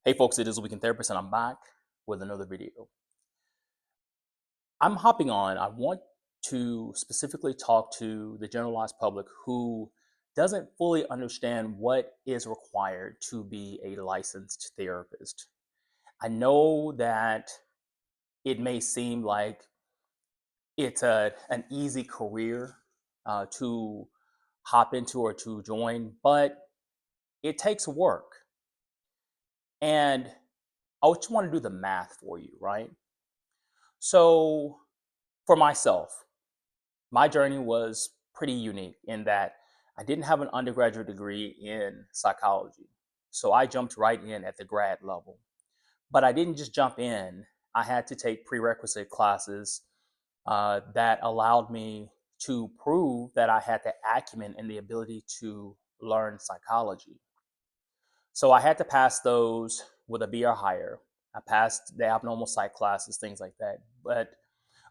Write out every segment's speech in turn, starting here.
Hey folks, it is Weekend Therapist and I'm back with another video. I'm hopping on. I want to specifically talk to the generalized public who doesn't fully understand what is required to be a licensed therapist. I know that it may seem like it's an easy career to hop into or to join, but it takes work. And I just want to do the math for you, right? So for myself, my journey was pretty unique in that I didn't have an undergraduate degree in psychology. So I jumped right in at the grad level. But I didn't just jump in, I had to take prerequisite classes that allowed me to prove that I had the acumen and the ability to learn psychology. So I had to pass those with a B or higher. I passed the abnormal psych classes, things like that. But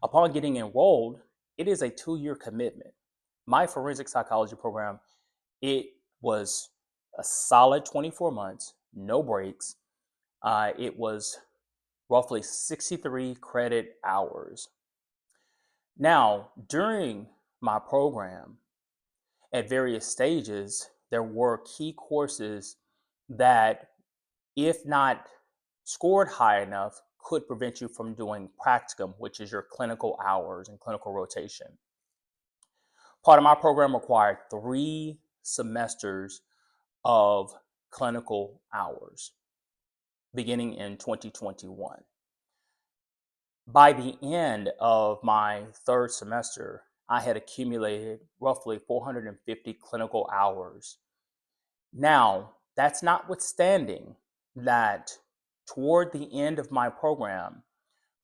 upon getting enrolled, it is a 2-year commitment. My forensic psychology program, it was a solid 24 months, no breaks. It was roughly 63 credit hours. Now, during my program, at various stages, there were key courses that, if not scored high enough, could prevent you from doing practicum, which is your clinical hours and clinical rotation. Part of my program required 3 semesters of clinical hours beginning in 2021. By the end of my 3rd semester, I had accumulated roughly 450 clinical hours. Now, that's notwithstanding that toward the end of my program,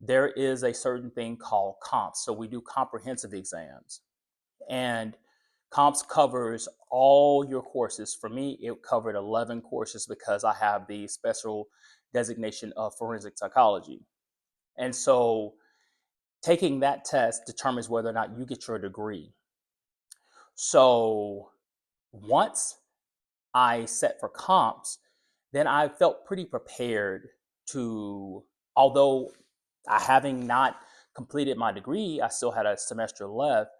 there is a certain thing called comps. So we do comprehensive exams. And comps covers all your courses. For me, it covered 11 courses because I have the special designation of forensic psychology. And so taking that test determines whether or not you get your degree. So once I set for comps, then I felt pretty prepared to, although having not completed my degree, I still had a semester left.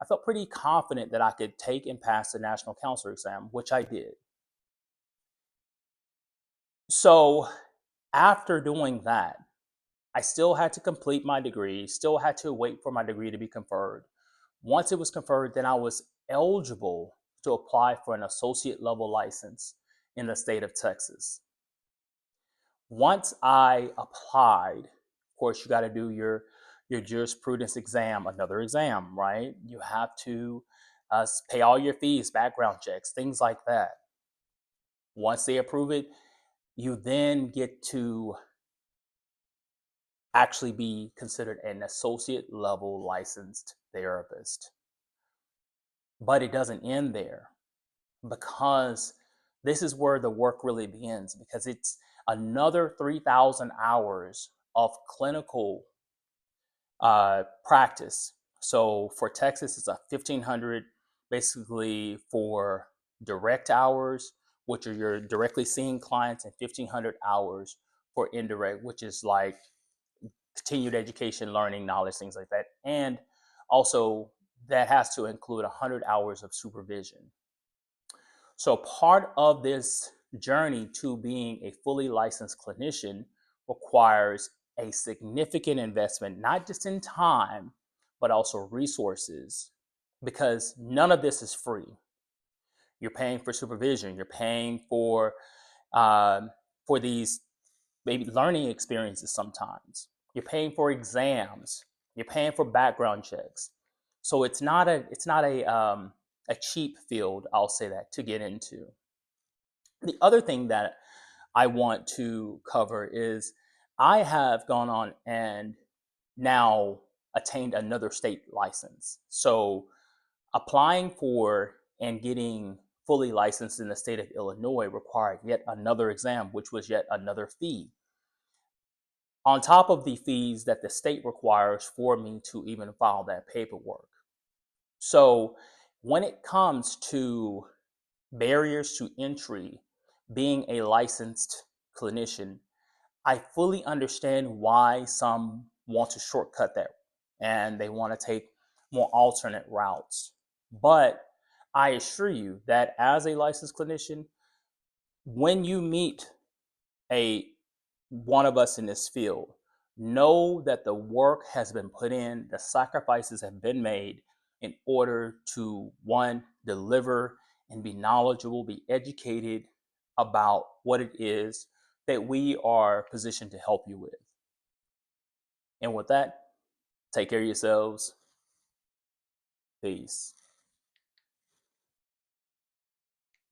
I felt pretty confident that I could take and pass the National Counselor exam, which I did. So after doing that, I still had to complete my degree, still had to wait for my degree to be conferred. Once it was conferred, then I was eligible to apply for an associate level license in the state of Texas. Once I applied, of course, you got to do your jurisprudence exam, another exam, right? You have to pay all your fees, background checks, things like that. Once they approve it, you then get to actually be considered an associate level licensed therapist. But it doesn't end there, because this is where the work really begins, because it's another 3,000 hours of clinical practice. So for Texas, it's a 1,500 basically for direct hours, which are you're directly seeing clients, and 1,500 hours for indirect, which is like continued education, learning, knowledge, things like that. And also that has to include 100 hours of supervision. So part of this journey to being a fully licensed clinician requires a significant investment, not just in time, but also resources, because none of this is free. You're paying for supervision, you're paying for these maybe learning experiences sometimes. You're paying for exams, you're paying for background checks. So it's not a cheap field, I'll say that, to get into. The other thing that I want to cover is I have gone on and now attained another state license. So applying for and getting fully licensed in the state of Illinois required yet another exam, which was yet another fee, on top of the fees that the state requires for me to even file that paperwork. So when it comes to barriers to entry, being a licensed clinician, I fully understand why some want to shortcut that and they want to take more alternate routes. But I assure you that as a licensed clinician, when you meet a one of us in this field, know that the work has been put in, the sacrifices have been made in order to, one, deliver and be knowledgeable, be educated about what it is that we are positioned to help you with. And with that, take care of yourselves. Peace.